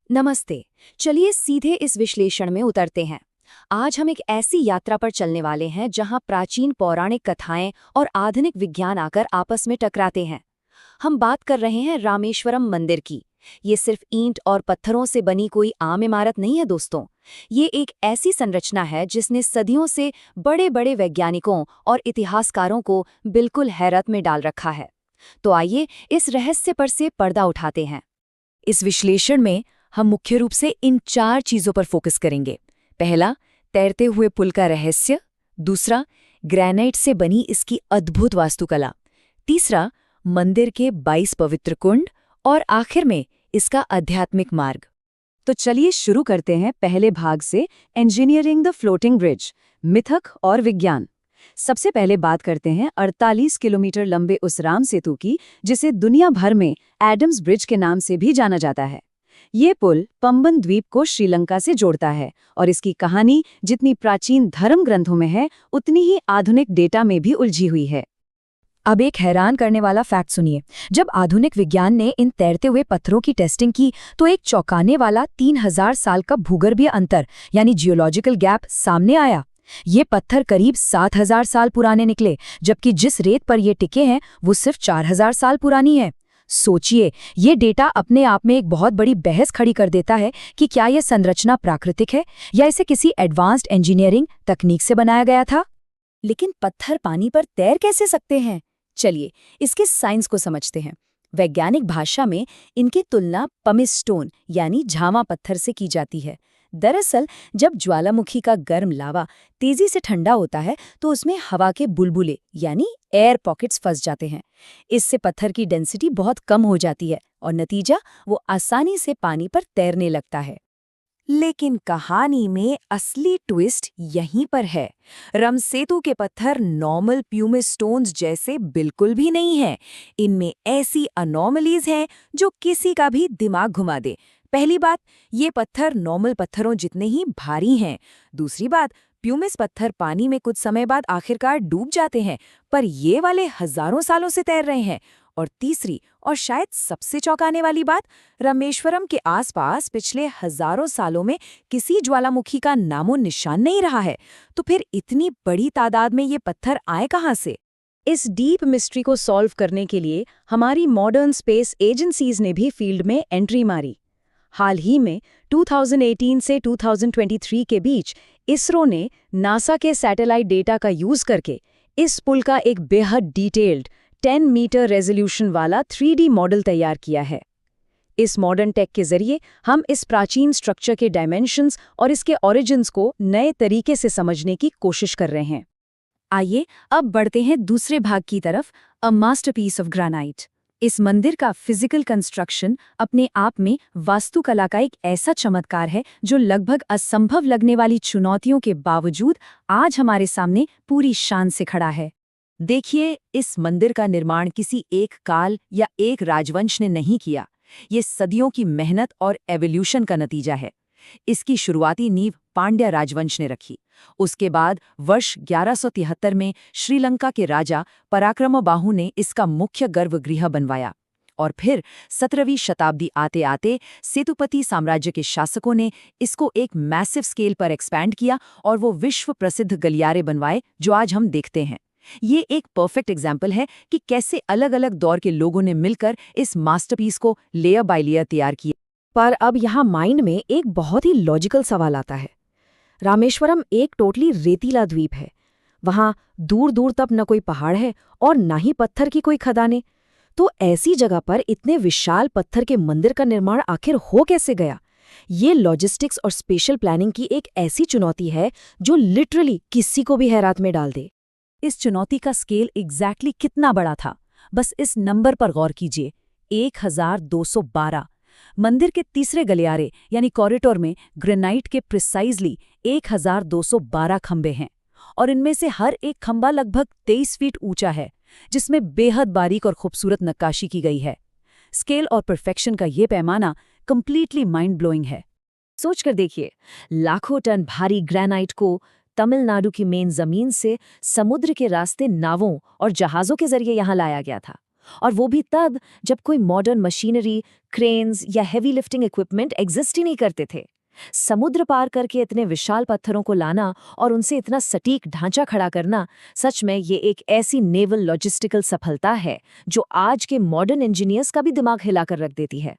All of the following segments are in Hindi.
नमस्ते। चलिए सीधे इस विश्लेषण में उतरते हैं। आज हम एक ऐसी यात्रा पर चलने वाले हैं जहां प्राचीन पौराणिक कथाएं और आधुनिक विज्ञान आकर आपस में टकराते हैं। हम बात कर रहे हैं रामेश्वरम मंदिर की। ये सिर्फ ईंट और पत्थरों से बनी कोई आम इमारत नहीं है दोस्तों। ये एक ऐसी संरचना है जिसने सदियों से बड़े बड़े वैज्ञानिकों और इतिहासकारों को बिल्कुल हैरत में डाल रखा है। तो आइए इस रहस्य पर से पर्दा उठाते हैं। इस विश्लेषण में हम मुख्य रूप से इन 4 चीजों पर फोकस करेंगे। पहला, तैरते हुए पुल का रहस्य। दूसरा, ग्रेनाइट से बनी इसकी अद्भुत वास्तुकला। तीसरा, मंदिर के 22 पवित्र कुंड। और आखिर में इसका आध्यात्मिक मार्ग। तो चलिए शुरू करते हैं पहले भाग से, इंजीनियरिंग द फ्लोटिंग ब्रिज, मिथक और विज्ञान। सबसे पहले बात करते हैं 48 किलोमीटर लंबे उस राम सेतु की, जिसे दुनिया भर में एडम्स ब्रिज के नाम से भी जाना जाता है। ये पुल पंबन द्वीप को श्रीलंका से जोड़ता है और इसकी कहानी जितनी प्राचीन धर्म ग्रंथों में है, उतनी ही आधुनिक डेटा में भी उलझी हुई है। अब एक हैरान करने वाला फैक्ट सुनिए। जब आधुनिक विज्ञान ने इन तैरते हुए पत्थरों की टेस्टिंग की तो एक चौंकाने वाला 3000 साल का भूगर्भीय अंतर यानी जियोलॉजिकल गैप सामने आया। ये पत्थर करीब 7000 साल पुराने निकले, जबकि जिस रेत पर ये टिके हैं वो सिर्फ 4000 साल पुरानी है। सोचिए, ये डेटा अपने आप में एक बहुत बड़ी बहस खड़ी कर देता है कि क्या यह संरचना प्राकृतिक है या इसे किसी एडवांस्ड इंजीनियरिंग तकनीक से बनाया गया था। लेकिन पत्थर पानी पर तैर कैसे सकते हैं? चलिए इसके साइंस को समझते हैं। वैज्ञानिक भाषा में इनकी तुलना पमिस स्टोन यानी झामा पत्थर से की जाती है। दरअसल जब ज्वालामुखी का गर्म लावा तेजी से ठंडा होता है तो उसमें हवा के बुलबुले यानी एयर पॉकेट्स फंस जाते हैं। इससे पत्थर की डेंसिटी बहुत कम हो जाती है और नतीजा वो आसानी से पानी पर तैरने लगता है। लेकिन कहानी में असली ट्विस्ट यहीं पर है। रमसेतु के पत्थर नॉर्मल प्यूमिस स्टोन्स जैसे बिल्कुल भी नहीं हैं। इनमें ऐसी अनॉमलीज हैं जो किसी का भी दिमाग घुमा दे। पहली बात, ये पत्थर नॉर्मल पत्थरों जितने ही भारी हैं। दूसरी बात, प्यूमिस पत्थर पानी में कुछ समय बाद आखिरकार डूब जाते हैं, पर ये वाले हजारों सालों से तैर रहे हैं। और तीसरी और शायद सबसे चौंकाने वाली बात, रामेश्वरम के आसपास पिछले हजारों सालों में किसी ज्वालामुखी का नामो निशान नहीं रहा है। तो फिर इतनी बड़ी तादाद में ये पत्थर आए कहाँ से? इस डीप मिस्ट्री को सॉल्व करने के लिए हमारी मॉडर्न स्पेस एजेंसीज ने भी फील्ड में एंट्री मारी। हाल ही में 2018 से 2023 के बीच इसरो ने नासा के सैटेलाइट डेटा का यूज करके इस पुल का एक बेहद डिटेल्ड 10 मीटर रेजोल्यूशन वाला 3D मॉडल तैयार किया है। इस मॉडर्न टेक के जरिए हम इस प्राचीन स्ट्रक्चर के डायमेंशंस और इसके ओरिजिन्स को नए तरीके से समझने की कोशिश कर रहे हैं। आइए अब बढ़ते हैं दूसरे भाग की तरफ, अ मास्टरपीस ऑफ ग्रेनाइट। इस मंदिर का फिजिकल कंस्ट्रक्शन अपने आप में वास्तुकला का एक ऐसा चमत्कार है जो लगभग असंभव लगने वाली चुनौतियों के बावजूद आज हमारे सामने पूरी शान से खड़ा है। देखिए, इस मंदिर का निर्माण किसी एक काल या एक राजवंश ने नहीं किया। ये सदियों की मेहनत और एवोल्यूशन का नतीजा है। इसकी शुरुआती नींव पांड्या राजवंश ने रखी। उसके बाद वर्ष 1173 में श्रीलंका के राजा पराक्रमबाहु ने इसका मुख्य गर्भगृह बनवाया। और फिर 17वीं शताब्दी आते आते सेतुपति साम्राज्य के शासकों ने इसको एक मैसिव स्केल पर एक्सपैंड किया और वो विश्व प्रसिद्ध गलियारे बनवाए जो आज हम देखते हैं। ये एक परफेक्ट एग्जाम्पल है कि कैसे अलग अलग दौर के लोगों ने मिलकर इस मास्टरपीस को लेयर बाय लेयर तैयार किया। पर अब यहाँ माइंड में एक बहुत ही लॉजिकल सवाल आता है। रामेश्वरम एक टोटली रेतीला द्वीप है। वहाँ दूर दूर तक न कोई पहाड़ है और न ही पत्थर की कोई खदानें। तो ऐसी जगह पर इतने विशाल पत्थर के मंदिर का निर्माण आखिर हो कैसे गया? ये लॉजिस्टिक्स और स्पेशल प्लानिंग की एक ऐसी चुनौती है जो लिटरली किसी को भी हैरात में डाल दे। इस चुनौती का स्केल एग्जैक्टली कितना बड़ा था, बस इस नंबर पर गौर कीजिए, 1212। मंदिर के तीसरे गलियारे यानी कॉरिडोर में ग्रेनाइट के प्रिसाइजली 1212 खंबे हैं और इनमें से हर एक खंबा लगभग 23 फीट ऊंचा है, जिसमें बेहद बारीक और खूबसूरत नक्काशी की गई है। स्केल और परफेक्शन का ये पैमाना कंप्लीटली माइंड ब्लोइंग है। सोचकर देखिए, लाखों टन भारी ग्रेनाइट को तमिलनाडु की मेन जमीन से समुद्र के रास्ते नावों और जहाज़ों के जरिए यहाँ लाया गया था। और वो भी तब जब कोई मॉडर्न मशीनरी, क्रेन्स या हेवी लिफ्टिंग इक्विपमेंट एग्जिस्ट ही नहीं करते थे। समुद्र पार करके इतने विशाल पत्थरों को लाना और उनसे इतना सटीक ढांचा खड़ा करना, सच में ये एक ऐसी नेवल लॉजिस्टिकल सफलता है जो आज के मॉडर्न इंजीनियर्स का भी दिमाग हिलाकर रख देती है।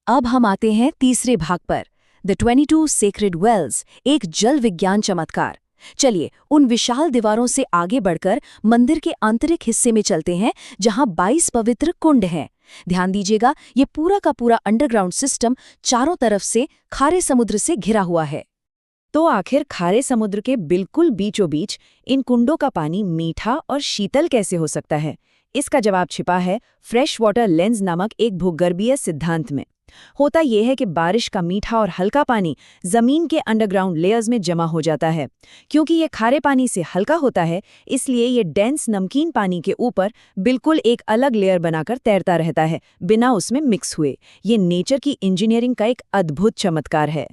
अब हम आते हैं तीसरे भाग पर, द 22 सेक्रेड वेल्स, एक जल विज्ञान चमत्कार। चलिए उन विशाल दीवारों से आगे बढ़कर मंदिर के आंतरिक हिस्से में चलते हैं, जहां 22 पवित्र कुंड हैं। ध्यान दीजिएगा, ये पूरा का पूरा अंडरग्राउंड सिस्टम चारों तरफ से खारे समुद्र से घिरा हुआ है। तो आखिर खारे समुद्र के बिल्कुल बीचों बीच इन कुंडों का पानी मीठा और शीतल कैसे हो सकता है? इसका जवाब छिपा है फ्रेश वाटर लेंस नामक एक भूगर्भीय सिद्धांत में। होता यह है कि बारिश का मीठा और हल्का पानी जमीन के अंडरग्राउंड लेयर्स में जमा हो जाता है। क्योंकि ये खारे पानी से हल्का होता है, इसलिए ये डेंस नमकीन पानी के ऊपर बिल्कुल एक अलग लेयर बनाकर तैरता रहता है, बिना उसमें मिक्स हुए। ये नेचर की इंजीनियरिंग का एक अद्भुत चमत्कार है।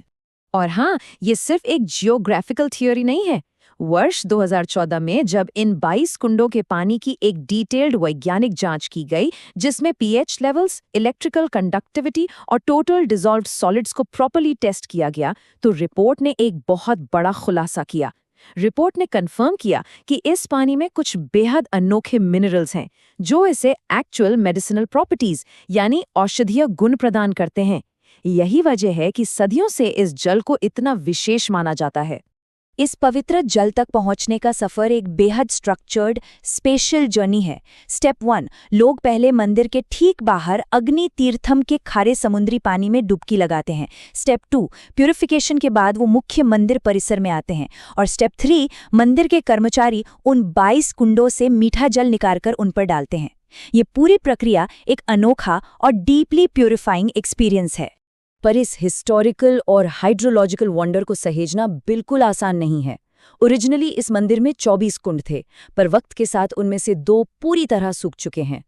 और हाँ, ये सिर्फ एक जियोग्राफिकल थियोरी नहीं है। वर्ष 2014 में जब इन 22 कुंडों के पानी की एक डिटेल्ड वैज्ञानिक जांच की गई, जिसमें पीएच लेवल्स, इलेक्ट्रिकल कंडक्टिविटी और टोटल डिसॉल्व्ड सॉलिड्स को प्रॉपर्ली टेस्ट किया गया, तो रिपोर्ट ने एक बहुत बड़ा खुलासा किया। रिपोर्ट ने कंफर्म किया कि इस पानी में कुछ बेहद अनोखे मिनरल्स हैं, जो इसे एक्चुअल मेडिसिनल प्रॉपर्टीज यानी औषधीय गुण प्रदान करते हैं। यही वजह है कि सदियों से इस जल को इतना विशेष माना जाता है। इस पवित्र जल तक पहुंचने का सफर एक बेहद स्ट्रक्चर्ड स्पेशल जर्नी है। स्टेप 1, लोग पहले मंदिर के ठीक बाहर अग्नि तीर्थम के खारे समुद्री पानी में डुबकी लगाते हैं। स्टेप 2, प्यूरिफिकेशन के बाद वो मुख्य मंदिर परिसर में आते हैं। और स्टेप 3, मंदिर के कर्मचारी उन 22 कुंडों से मीठा जल निकालकर उन पर डालते हैं। ये पूरी प्रक्रिया एक अनोखा और डीपली प्यूरिफाइंग एक्सपीरियंस है। पर इस हिस्टोरिकल और हाइड्रोलॉजिकल वंडर को सहेजना बिल्कुल आसान नहीं है। ओरिजिनली इस मंदिर में 24 कुंड थे, पर वक्त के साथ उनमें से 2 पूरी तरह सूख चुके हैं।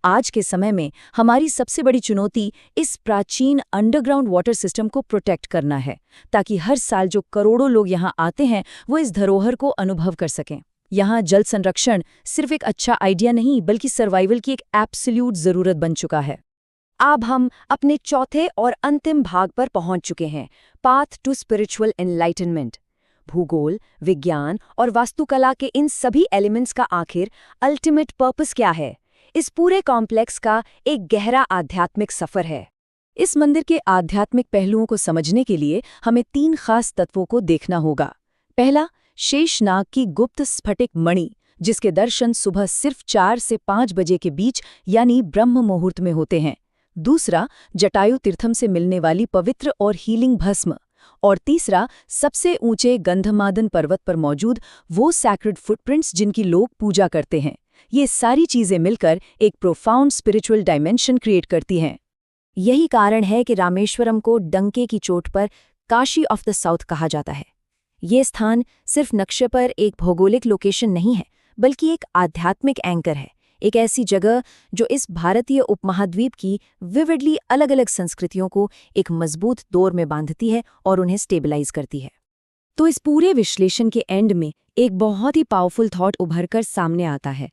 आज के समय में हमारी सबसे बड़ी चुनौती इस प्राचीन अंडरग्राउंड वाटर सिस्टम को प्रोटेक्ट करना है, ताकि हर साल जो करोड़ों लोग यहाँ आते हैं वो इस धरोहर को अनुभव कर सकें। यहाँ जल संरक्षण सिर्फ एक अच्छा आइडिया नहीं, बल्कि सर्वाइवल की एक एब्सोल्यूट ज़रूरत बन चुका है। अब हम अपने चौथे और अंतिम भाग पर पहुंच चुके हैं, पाथ टू स्पिरिचुअल एनलाइटनमेंट। भूगोल, विज्ञान और वास्तुकला के इन सभी एलिमेंट्स का आखिर अल्टीमेट पर्पस क्या है? इस पूरे कॉम्प्लेक्स का एक गहरा आध्यात्मिक सफर है। इस मंदिर के आध्यात्मिक पहलुओं को समझने के लिए हमें 3 खास तत्वों को देखना होगा। पहला, शेषनाग की गुप्त स्फटिक मणि, जिसके दर्शन सुबह सिर्फ 4 से 5 बजे के बीच यानी ब्रह्म मुहूर्त में होते हैं। दूसरा, जटायु तीर्थम से मिलने वाली पवित्र और हीलिंग भस्म। और तीसरा, सबसे ऊंचे गंधमादन पर्वत पर मौजूद वो सैक्रेड फुटप्रिंट्स जिनकी लोग पूजा करते हैं। ये सारी चीजें मिलकर एक प्रोफाउंड स्पिरिचुअल डायमेंशन क्रिएट करती हैं। यही कारण है कि रामेश्वरम को डंके की चोट पर काशी ऑफ द साउथ कहा जाता है। ये स्थान सिर्फ नक्शे पर एक भौगोलिक लोकेशन नहीं है, बल्कि एक आध्यात्मिक एंकर है। एक ऐसी जगह जो इस भारतीय उपमहाद्वीप की विविडली अलग अलग संस्कृतियों को एक मजबूत डोर में बांधती है और उन्हें स्टेबलाइज करती है। तो इस पूरे विश्लेषण के एंड में एक बहुत ही पावरफुल थॉट उभरकर सामने आता है।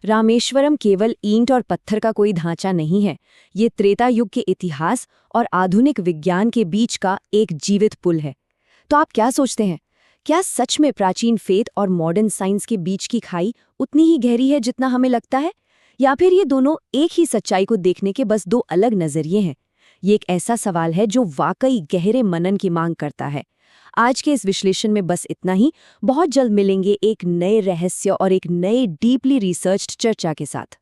रामेश्वरम केवल ईंट और पत्थर का कोई ढांचा नहीं है, ये त्रेता युग के इतिहास और आधुनिक विज्ञान के बीच का एक जीवित पुल है। तो आप क्या सोचते हैं, क्या सच में प्राचीन फेथ और मॉडर्न साइंस के बीच की खाई उतनी ही गहरी है जितना हमें लगता है, या फिर ये दोनों एक ही सच्चाई को देखने के बस 2 अलग नजरिए हैं? ये एक ऐसा सवाल है जो वाकई गहरे मनन की मांग करता है। आज के इस विश्लेषण में बस इतना ही। बहुत जल्द मिलेंगे एक नए रहस्य और एक नए डीपली रिसर्च्ड चर्चा के साथ।